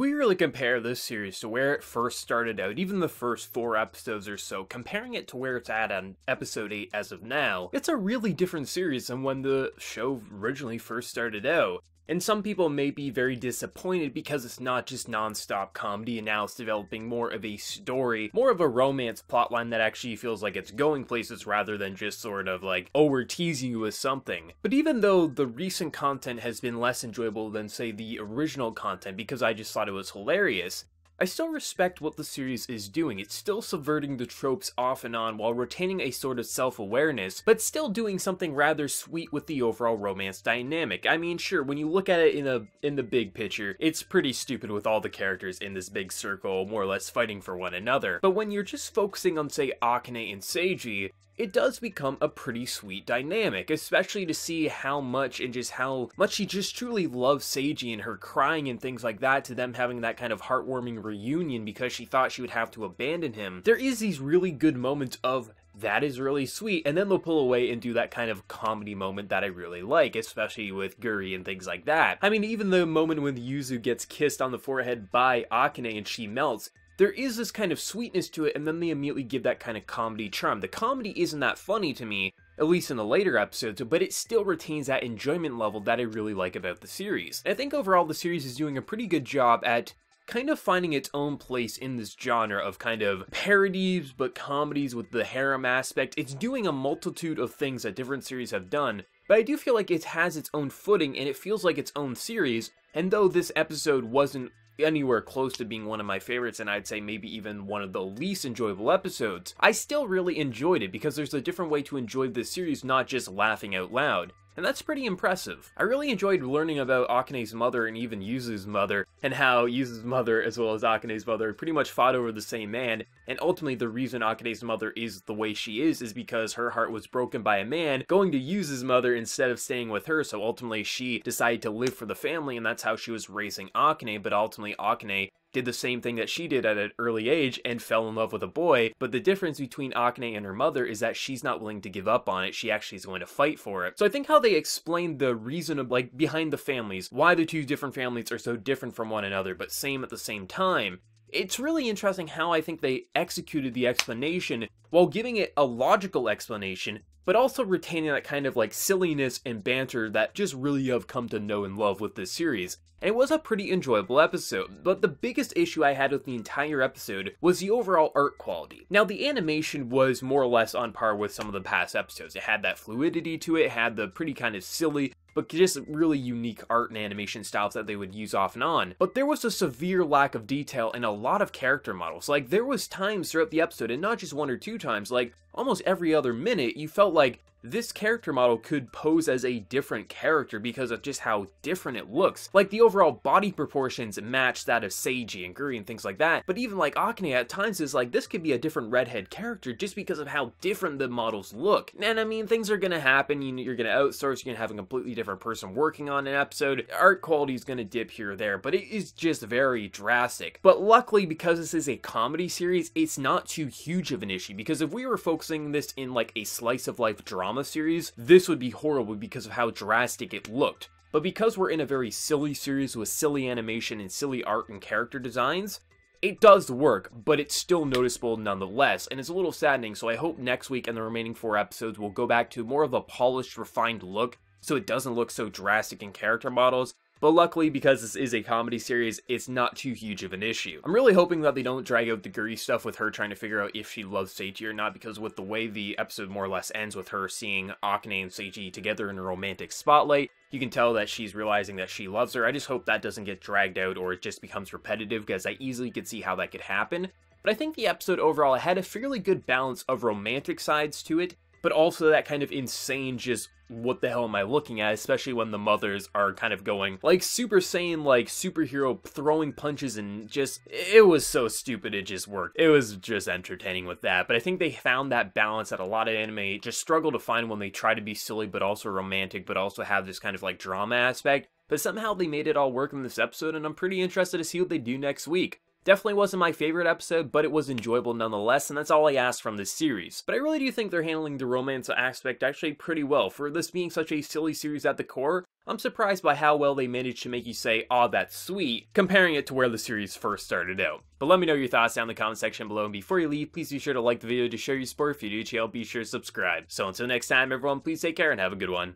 we really compare this series to where it first started out, even the first 4 episodes or so, comparing it to where it's at on episode 8 as of now, it's a really different series than when the show originally first started out. And some people may be very disappointed because it's not just non-stop comedy, and now it's developing more of a story, more of a romance plotline that actually feels like it's going places rather than just sort of like, oh, we're teasing you with something. But even though the recent content has been less enjoyable than, say, the original content because I just thought it was hilarious, I still respect what the series is doing. It's still subverting the tropes off and on while retaining a sort of self-awareness, but still doing something rather sweet with the overall romance dynamic. I mean, sure, when you look at it in the big picture, it's pretty stupid with all the characters in this big circle more or less fighting for one another. But when you're just focusing on, say, Akane and Seiji, it does become a pretty sweet dynamic, especially to see how much she just truly loves Seiji and her crying and things like that, to them having that kind of heartwarming reunion because she thought she would have to abandon him. There is these really good moments of, that is really sweet, and then they'll pull away and do that kind of comedy moment that I really like, especially with Guri and things like that. I mean, even the moment when Yuzu gets kissed on the forehead by Akane and she melts, there is this kind of sweetness to it, and then they immediately give that kind of comedy charm. The comedy isn't that funny to me, at least in the later episodes, but it still retains that enjoyment level that I really like about the series. And I think overall the series is doing a pretty good job at kind of finding its own place in this genre of kind of parodies, but comedies with the harem aspect. It's doing a multitude of things that different series have done, but I do feel like it has its own footing, and it feels like its own series, and though this episode wasn't anywhere close to being one of my favorites, and I'd say maybe even one of the least enjoyable episodes, I still really enjoyed it because there's a different way to enjoy this series, not just laughing out loud. And that's pretty impressive. I really enjoyed learning about Akane's mother and even Yuzu's mother, and how Yuzu's mother as well as Akane's mother pretty much fought over the same man, and ultimately the reason Akane's mother is the way she is because her heart was broken by a man going to Yuzu's mother instead of staying with her, so ultimately she decided to live for the family, and that's how she was raising Akane, but ultimately Akane did the same thing that she did at an early age and fell in love with a boy, but the difference between Akane and her mother is that she's not willing to give up on it, she actually is going to fight for it. So I think how they explained the reason of, like, behind the families, why the two different families are so different from one another, but same at the same time, it's really interesting how I think they executed the explanation while giving it a logical explanation, but also retaining that kind of like silliness and banter that just really have come to know and love with this series. And it was a pretty enjoyable episode, but the biggest issue I had with the entire episode was the overall art quality. Now, the animation was more or less on par with some of the past episodes. It had that fluidity to it, had the pretty kind of silly, but just really unique art and animation styles that they would use off and on. But there was a severe lack of detail in a lot of character models. Like, there was times throughout the episode, and not just 1 or 2 times, like, almost every other minute, you felt like this character model could pose as a different character because of just how different it looks. Like, the overall body proportions match that of Seiji and Guri and things like that, but even like Akane at times is like, this could be a different redhead character just because of how different the models look. And I mean, things are gonna happen, you're gonna outsource, you're gonna have a completely different person working on an episode, art quality is gonna dip here or there, but it is just very drastic. But luckily, because this is a comedy series, it's not too huge of an issue, because if we were focusing this in like a slice of life drama series, this would be horrible because of how drastic it looked. But because we're in a very silly series with silly animation and silly art and character designs, it does work, but it's still noticeable nonetheless, and it's a little saddening, so I hope next week and the remaining 4 episodes will go back to more of a polished, refined look, so it doesn't look so drastic in character models. But luckily, because this is a comedy series, it's not too huge of an issue. I'm really hoping that they don't drag out the Guri stuff with her trying to figure out if she loves Seiji or not, because with the way the episode more or less ends with her seeing Akane and Seiji together in a romantic spotlight, you can tell that she's realizing that she loves her. I just hope that doesn't get dragged out or it just becomes repetitive, because I easily could see how that could happen. But I think the episode overall had a fairly good balance of romantic sides to it, but also that kind of insane just, what the hell am I looking at, especially when the mothers are kind of going like Super Saiyan, like superhero throwing punches, and just, it was so stupid it just worked. It was just entertaining with that, but I think they found that balance that a lot of anime just struggle to find when they try to be silly but also romantic, but also have this kind of like drama aspect, but somehow they made it all work in this episode, and I'm pretty interested to see what they do next week. Definitely wasn't my favorite episode, but it was enjoyable nonetheless, and that's all I asked from this series. But I really do think they're handling the romance aspect actually pretty well. For this being such a silly series at the core, I'm surprised by how well they managed to make you say, "Aw, that's sweet," comparing it to where the series first started out. But let me know your thoughts down in the comment section below, and before you leave, please be sure to like the video to show your support. If you do, be sure to subscribe. So until next time, everyone, please take care and have a good one.